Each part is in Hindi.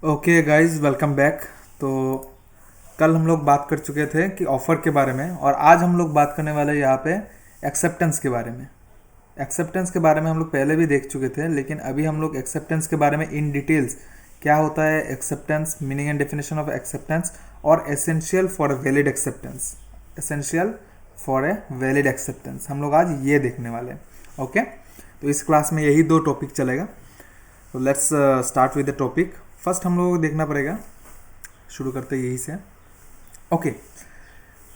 Okay guys, welcome back. तो कल हम लोग बात कर चुके थे कि ऑफ़र के बारे में, और आज हम लोग बात करने वाले हैं यहाँ पे एक्सेप्टेंस के बारे में। एक्सेप्टेंस के बारे में हम लोग पहले भी देख चुके थे, लेकिन अभी हम लोग एक्सेप्टेंस के बारे में इन डिटेल्स, क्या होता है acceptance, meaning and definition of acceptance, और essential for a valid acceptance, essential for a valid acceptance, हम लोग आज ये देखने वाले हैं। ओके, तो इस क्लास में यही दो टॉपिक चलेगा। तो let's start with the topic. First हम लोगों को देखना पड़ेगा, शुरू करते यही से। Okay,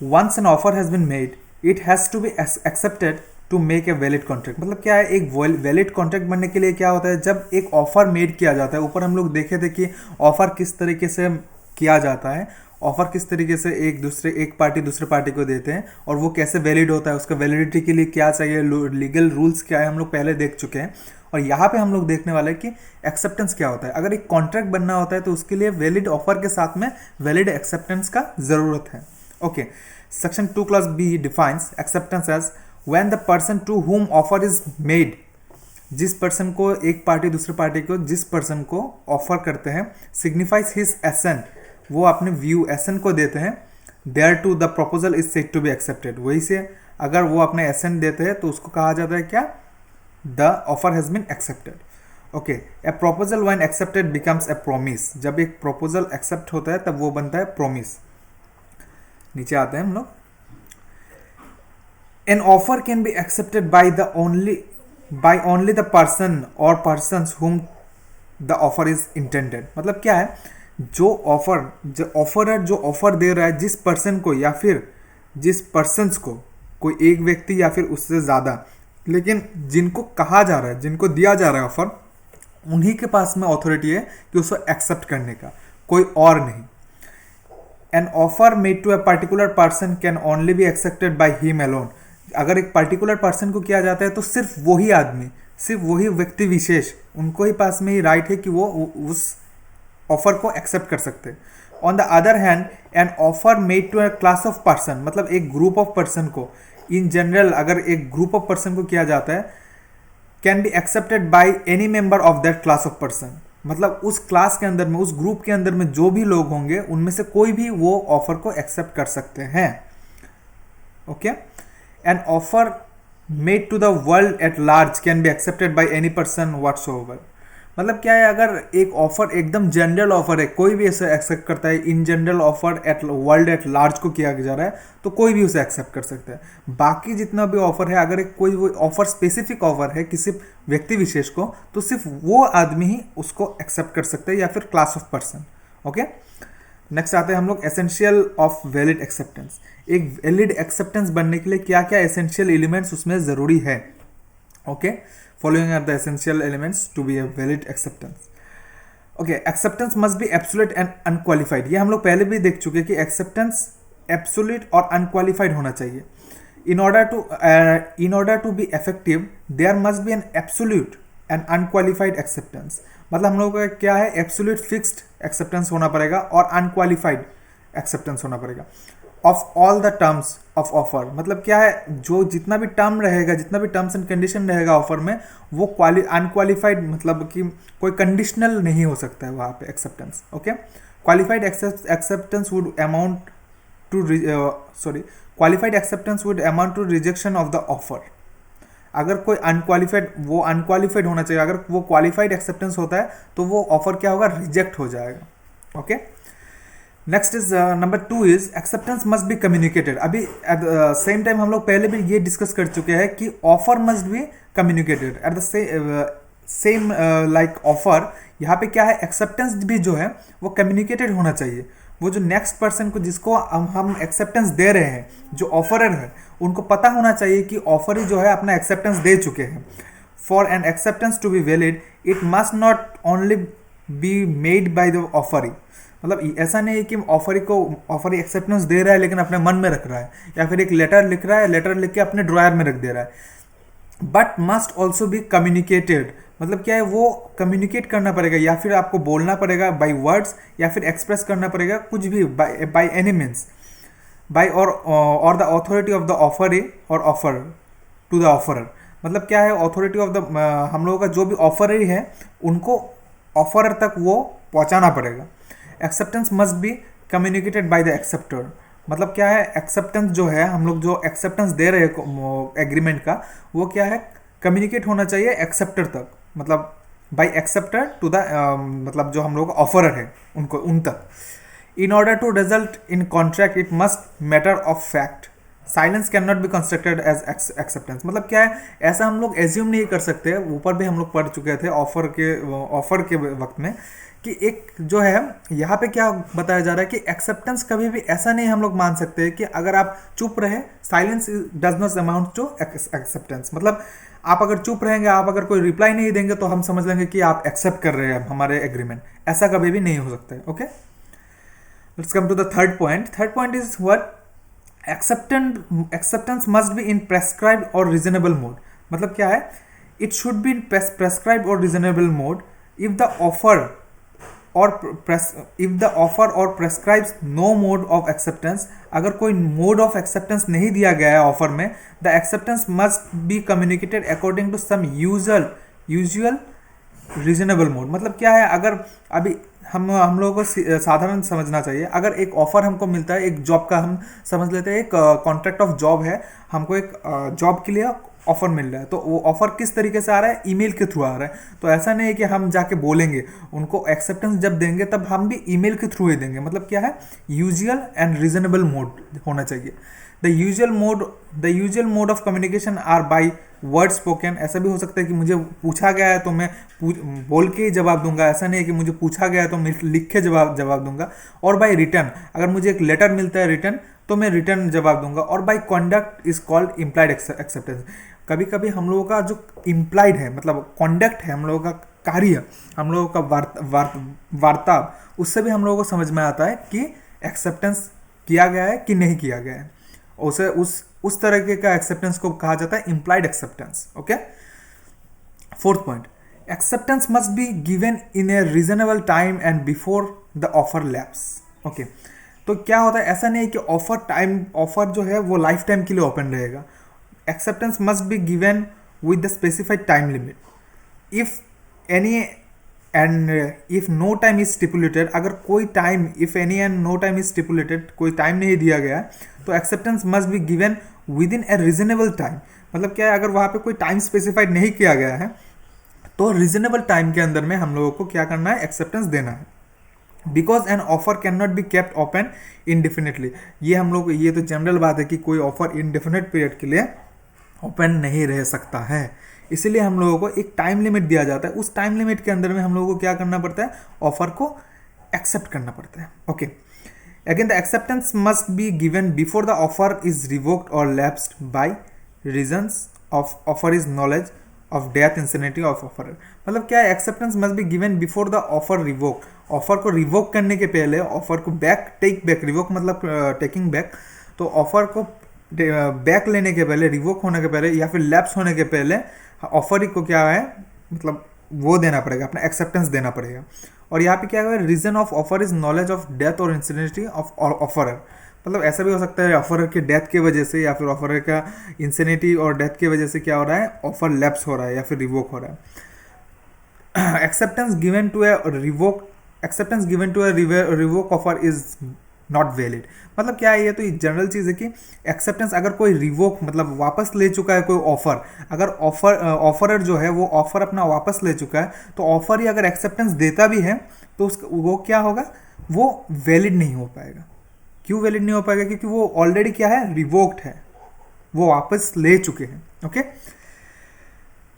once an offer has been made it has to be accepted to make a valid contract. मतलब क्या है, एक वैलिड कॉन्ट्रैक्ट बनने के लिए क्या होता है, जब एक ऑफर मेड किया जाता है, ऊपर हम लोग देखे थे कि ऑफर किस तरीके से किया जाता है, ऑफर किस तरीके से एक पार्टी दूसरे पार्टी को देते हैं, और वो कैसे वैलिड होता है, उसका वैलिडिटी के लिए क्या चाहिए, लीगल रूल्स क्या है, हम लोग पहले देख चुके हैं। और यहाँ पे हम लोग देखने वाले हैं कि एक्सेप्टेंस क्या होता है। अगर एक कॉन्ट्रैक्ट बनना होता है तो उसके लिए वैलिड ऑफर के साथ में वैलिड एक्सेप्टेंस का ज़रूरत है। Okay, section 2 class B defines acceptance as when the person to whom offer is made, जिस पर्सन को एक पार्टी दूसरे पार्टी को जिस पर्सन को ऑफर करते हैं, सिग्निफाइज हिज एसेंट, वो अपने व्यू एसेंट को देते हैं, there to the proposal is said to be accepted. वही से अगर वो अपने एसेंट देते हैं तो उसको कहा जाता है क्या, the offer has been accepted. Okay, a proposal when accepted becomes a promise. जब एक प्रपोजल एक्सेप्ट होता है तब वो बनता है प्रोमिस। नीचे आते हैं हम लोग। An offer can be accepted by only the person or persons whom the offer is intended. मतलब क्या है, जो ऑफरर जो ऑफर दे रहा है जिस पर्सन को या फिर जिस पर्सन्स को, कोई एक व्यक्ति या फिर उससे ज़्यादा, लेकिन जिनको कहा जा रहा है, जिनको दिया जा रहा है ऑफर, उन्हीं के पास में अथॉरिटी है कि उसको एक्सेप्ट करने का, कोई और नहीं। An offer made to a particular person can only be accepted by him alone. अगर एक पर्टिकुलर पर्सन को किया जाता है तो सिर्फ वही आदमी, सिर्फ वही व्यक्ति विशेष, उनको ही पास में ही राइट है कि वो उस ऑफर को एक्सेप्ट कर सकते हैं। On the other hand, an offer made to a class of person, मतलब एक ग्रुप ऑफ पर्सन को, इन जनरल अगर एक ग्रुप ऑफ पर्सन को किया जाता है, can be accepted by any member of that class of person. मतलब उस क्लास के अंदर में, उस ग्रुप के अंदर में जो भी लोग होंगे उनमें से कोई भी वो ऑफर को एक्सेप्ट कर सकते हैं। Okay, an offer made to the world at large can be accepted by any person whatsoever. मतलब क्या है, अगर एक ऑफर एकदम जनरल ऑफर है, कोई भी ऐसे एक्सेप्ट करता है, in general offer eight world at large को किया जा रहा है तो कोई भी उसे एक्सेप्ट कर सकता है। बाकी जितना भी ऑफर है, अगर एक कोई वो ऑफर स्पेसिफिक ऑफर है किसी व्यक्ति विशेष को, तो सिर्फ वो आदमी ही उसको एक्सेप्ट कर सकता है या फिर class of person. Okay, next आते हैं हम लोग एसेंशियल ऑफ वैलिड एक्सेप्टेंस। एक वैलिड एक्सेप्टेंस बनने के लिए क्या क्या एसेंशियल एलिमेंट्स उसमें ज़रूरी है। Okay, following are the essential elements to be a valid acceptance. Okay, acceptance must be absolute and unqualified. ये हम लोग पहले भी देख चुके कि acceptance absolute और unqualified होना चाहिए। In order to be effective, there must be an absolute and unqualified acceptance. मतलब हम लोग का क्या है, absolute fixed acceptance होना पड़ेगा और unqualified acceptance होना पड़ेगा। Of all the terms of offer, मतलब क्या है, जो जितना भी टर्म रहेगा, जितना भी टर्म्स एंड कंडीशन रहेगा ऑफर में, वो अनक्वालिफाइड, मतलब कि कोई कंडीशनल नहीं हो सकता है वहाँ पे acceptance. Okay, qualified acceptance would amount to rejection of the offer. अगर कोई अनक्वालिफाइड होना चाहिए। अगर वो क्वालिफाइड एक्सेप्टेंस होता है तो वो ऑफर क्या होगा, रिजेक्ट हो जाएगा। Okay, next is number 2 is acceptance must be communicated. अभी एट द सेम टाइम हम लोग पहले भी ये डिस्कस कर चुके हैं कि offer must be communicated at the same like offer. यहाँ पे क्या है, एक्सेप्टेंस भी जो है वो कम्युनिकेटेड होना चाहिए। वो जो नेक्स्ट पर्सन को, जिसको हम एक्सेप्टेंस दे रहे हैं, जो ऑफरर है, उनको पता होना चाहिए कि ऑफर ही जो है अपना एक्सेप्टेंस दे चुके हैं। For an acceptance to be valid it must not only be made by the offeree. मतलब ऐसा नहीं है कि ऑफर एक्सेप्टेंस दे रहा है लेकिन अपने मन में रख रहा है, या फिर एक लेटर लिख रहा है, लेटर लिख के अपने ड्रॉयर में रख दे रहा है। But must also be communicated. मतलब क्या है, वो कम्युनिकेट करना पड़ेगा, या फिर आपको बोलना पड़ेगा बाय वर्ड्स, या फिर एक्सप्रेस करना पड़ेगा कुछ भी बाय एनी मीन्स, बाय और the authority of the offer और ऑफर टू द ऑफरर। मतलब क्या है, अथॉरिटी ऑफ द हम लोगों का जो भी ऑफर है उनको ऑफरर तक वो पहुंचाना पड़ेगा। Acceptance must be communicated by the acceptor, मतलब क्या है, एक्सेप्टेंस जो है, हम लोग जो एक्सेप्टेंस दे रहे हैं एग्रीमेंट का, वो क्या है, कम्युनिकेट होना चाहिए एक्सेप्टर तक, मतलब बाय एक्सेप्टर टू द मतलब जो हम लोग ऑफरर है उनको, उन तक। In order to result in contract it must matter of fact, silence can not be constructed as acceptance, मतलब क्या है, ऐसा हम लोग एज्यूम नहीं कर सकते, ऊपर भी हम लोग पढ़ चुके थे ऑफर के वक्त में, कि एक जो है यहाँ पे क्या बताया जा रहा है कि एक्सेप्टेंस कभी भी ऐसा नहीं हम लोग मान सकते कि अगर आप चुप रहे, silence does not amount to acceptance, मतलब आप अगर चुप रहेंगे, आप अगर कोई रिप्लाई नहीं देंगे तो हम समझ लेंगे कि आप एक्सेप्ट कर रहे हैं हमारे एग्रीमेंट, ऐसा कभी भी नहीं हो सकता है। Okay, let's come to the third point. Third point is what, acceptance must be in prescribed or reasonable mode, मतलब क्या है, it should be in prescribed or reasonable mode if the offer or prescribes no mode of acceptance, अगर कोई mode of acceptance नहीं दिया गया है ऑफर में, the acceptance must be communicated according to some usual reasonable mode, मतलब क्या है, अगर अभी हम लोगों को साधारण समझना चाहिए, अगर एक ऑफर हमको मिलता है एक जॉब का, हम समझ लेते हैं एक कॉन्ट्रैक्ट ऑफ जॉब है, हमको एक जॉब के लिए ऑफर मिल रहा है, तो वो ऑफर किस तरीके से आ रहा है, ईमेल के थ्रू आ रहा है, तो ऐसा नहीं है कि हम जाके बोलेंगे उनको, एक्सेप्टेंस जब देंगे तब हम भी ईमेल के थ्रू ही देंगे, मतलब क्या है, यूजुअल एंड रीजनेबल मोड होना चाहिए। The usual mode of communication are by word spoken, ऐसा भी हो सकता है कि मुझे पूछा गया है तो मैं बोल के ही जवाब दूंगा, ऐसा नहीं है कि मुझे पूछा गया है तो मैं लिख के जवाब दूंगा, और बाय रिटर्न, अगर मुझे एक लेटर मिलता है रिटर्न तो मैं रिटर्न जवाब दूंगा, और by conduct is called implied acceptance. कभी कभी हम लोगों का जो इम्प्लाइड है, मतलब कॉन्डक्ट है, हम लोगों का कार्य, हम लोगों का वार्ता, उससे भी हम लोगों को समझ में आता है कि एक्सेप्टेंस किया गया है कि नहीं किया गया है, उसे उस तरह का एक्सेप्टेंस को कहा जाता है implied acceptance. Okay, fourth point, acceptance must be given in a reasonable time and before the offer lapse. Okay, तो क्या होता है, ऐसा नहीं है कि ऑफर जो है वो लाइफ टाइम के लिए ओपन रहेगा, acceptance must be given with the specified time limit, if any and if no time is stipulated, अगर कोई time, if any and no time is stipulated, कोई टाइम नहीं दिया गया, तो acceptance must be given within a reasonable time, मतलब क्या है, अगर वहाँ पे कोई टाइम स्पेसिफाइड नहीं किया गया है तो रीजनेबल टाइम के अंदर में हम लोगों को क्या करना है, एक्सेप्टेंस देना है। Because an offer can not be kept open indefinitely, ये हम लोग, ये तो जनरल बात है कि कोई ऑफर इनडिफिनिट पीरियड के लिए ओपन नहीं रह सकता है, इसीलिए हम लोगों को एक टाइम लिमिट दिया जाता है, उस टाइम लिमिट के अंदर में हम लोगों को क्या करना पड़ता है, ऑफर को एक्सेप्ट करना पड़ता है। Okay, again the acceptance must be given before the offer is revoked or lapsed by reasons of offer is knowledge of death insanity of offer, मतलब क्या है, acceptance must be given before the offer revoke, offer को रिवोक करने के पहले, ऑफर को टेक बैक, रिवोक मतलब टेकिंग बैक, तो ऑफर को बैक लेने के पहले, रिवोक होने के पहले या फिर लैप्स होने के पहले ऑफर को क्या है, मतलब वो देना पड़ेगा, अपना एक्सेप्टेंस देना पड़ेगा। और यहाँ पे क्या है, reason of offer is knowledge of death और इंसिनिटी ऑफ ऑफरर, मतलब ऐसा भी हो सकता है ऑफरर के डेथ की वजह से या फिर ऑफरर का इंसिनिटी और डेथ की वजह से क्या हो रहा है, ऑफर लैप्स हो रहा है या फिर रिवोक हो रहा है। Acceptance given to a revoke offer is not valid, मतलब क्या है, ये तो जनरल चीज़ है कि एक्सेप्टेंस, अगर कोई रिवोक मतलब वापस ले चुका है कोई ऑफर, अगर ऑफरर जो है वो ऑफर अपना वापस ले चुका है, तो ऑफर ही अगर एक्सेप्टेंस देता भी है तो वो क्या होगा, वो वैलिड नहीं हो पाएगा। क्यों वैलिड नहीं हो पाएगा, क्योंकि वो ऑलरेडी क्या है, रिवोक्ड है, वो वापस ले चुके हैं। Okay,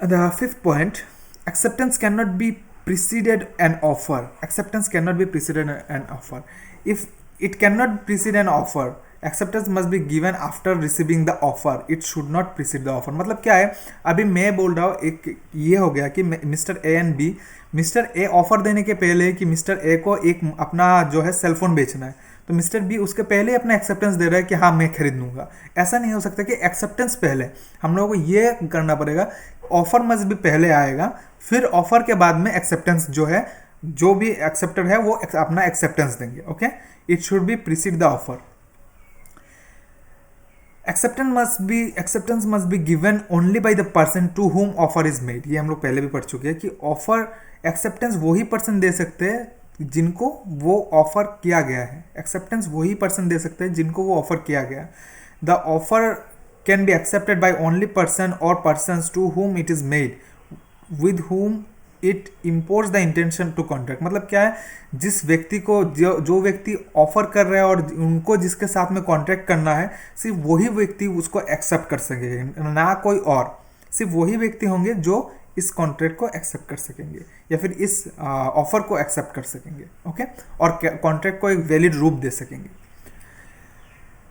the fifth point, acceptance cannot be preceded an offer, acceptance cannot be preceded an offer, if it cannot precede an offer, acceptance must be given after receiving the offer, it should not precede the offer, मतलब क्या है, अभी मैं बोल रहा हूँ, एक ये हो गया कि mister A and B, mister A offer देने के पहले कि मिस्टर ए को एक अपना जो है सेलफोन बेचना है, तो मिस्टर बी उसके पहले अपना एक्सेप्टेंस दे रहा है कि हाँ मैं खरीद लूँगा, ऐसा नहीं हो सकता कि एक्सेप्टेंस पहले, हम लोगों को ये करना पड़ेगा, ऑफर मस्ट भी पहले आएगा, फिर ऑफर के बाद में एक्सेप्टेंस जो है, जो भी एक्सेप्टेड है वो अपना एक्सेप्टेंस देंगे। Okay, it should be precede the offer. Acceptance must be given only by the person to whom offer is made, ये हम लोग पहले भी पढ़ चुके हैं कि ऑफर एक्सेप्टेंस वही पर्सन दे सकते हैं जिनको वो ऑफर किया गया है। एक्सेप्टेंस वही पर्सन दे सकते हैं जिनको वो ऑफर किया गया। The offer can be accepted by only person or persons to whom it is made with whom it imports the intention to contract. मतलब क्या है, जिस व्यक्ति को जो व्यक्ति ऑफर कर रहा है और उनको जिसके साथ में कॉन्ट्रैक्ट करना है, सिर्फ वही व्यक्ति उसको एक्सेप्ट कर सकेंगे, ना कोई और। सिर्फ वही व्यक्ति होंगे जो इस कॉन्ट्रैक्ट को एक्सेप्ट कर सकेंगे या फिर इस ऑफर को एक्सेप्ट कर सकेंगे। ओके, और कॉन्ट्रैक्ट को एक वैलिड रूप दे सकेंगे।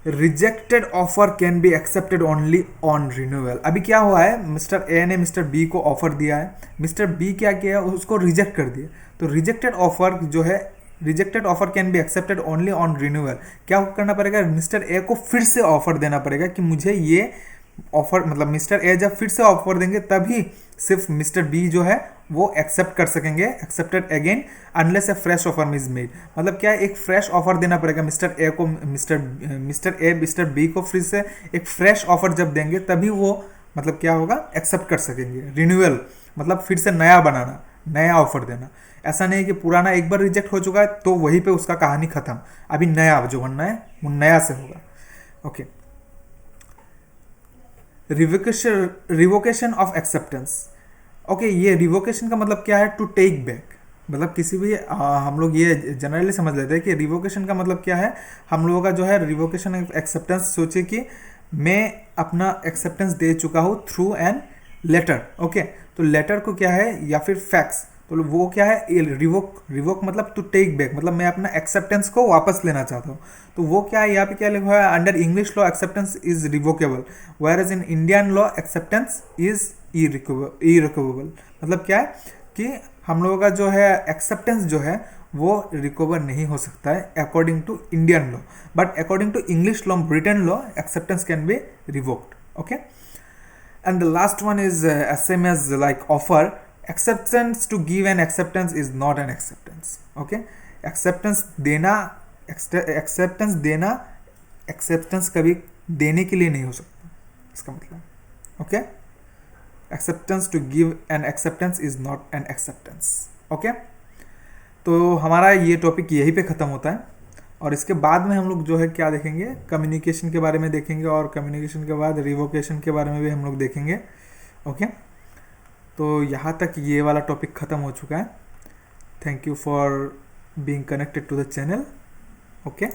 Rejected offer can be accepted only on renewal. अभी क्या हुआ है, मिस्टर ए ने मिस्टर बी को ऑफर दिया है, मिस्टर बी क्या किया, उसको रिजेक्ट कर दिया। तो रिजेक्टेड ऑफर जो है, rejected offer can be accepted only on renewal. क्या करना पड़ेगा, मिस्टर ए को फिर से ऑफर देना पड़ेगा कि मुझे ये ऑफर, मतलब मिस्टर ए जब फिर से ऑफर देंगे तभी सिर्फ मिस्टर बी जो है वो एक्सेप्ट कर सकेंगे, accepted again unless A fresh offer is made. मतलब क्या है, एक फ्रेश ऑफर देना पड़ेगा मिस्टर ए को, मिस्टर बी को फिर से एक फ्रेश ऑफर जब देंगे तभी वो मतलब क्या होगा, एक्सेप्ट कर सकेंगे। रिन्यूअल मतलब फिर से नया बनाना, नया ऑफर देना। ऐसा नहीं कि पुराना एक बार रिजेक्ट हो चुका है तो वहीं पे उसका कहानी खत्म, अभी नया जो बनना है वो नया से होगा। Okay, revocation of acceptance. Okay, ये रिवोकेशन का मतलब क्या है, टू टेक बैक। मतलब किसी भी हम लोग ये जनरली समझ लेते हैं कि रिवोकेशन का मतलब क्या है। हम लोगों का जो है रिवोकेशन ऑफ एक्सेप्टेंस, सोचिए कि मैं अपना एक्सेप्टेंस दे चुका हूँ थ्रू एन लेटर। ओके, तो लेटर को क्या है या फिर फैक्स, तो वो क्या है, रिवोक मतलब टू टेक बैक, मतलब मैं अपना एक्सेप्टेंस को वापस लेना चाहता हूँ। तो वो क्या है, यहाँ पे क्या लिखा है, under English law acceptance is revocable whereas in Indian law acceptance is irrevocable. मतलब क्या है कि हम लोगों का जो है एक्सेप्टेंस जो है वो रिकवर नहीं हो सकता है according to Indian law, but according to English law, Britain law, acceptance can be revoked. Okay, and the last one is same as like offer. Acceptance to give an acceptance is not an acceptance. Okay, acceptance देना, acceptance देना acceptance कभी देने के लिए नहीं हो सकता, इसका मतलब। Okay, acceptance to give an acceptance is not an acceptance. Okay, तो हमारा ये टॉपिक यहीं पे ख़त्म होता है और इसके बाद में हम लोग जो है क्या देखेंगे, कम्युनिकेशन के बारे में देखेंगे और कम्युनिकेशन के बाद रिवोकेशन के बारे में भी हम लोग देखेंगे। ओके, तो यहाँ तक ये वाला टॉपिक ख़त्म हो चुका है। Thank you for being connected to the channel. Okay.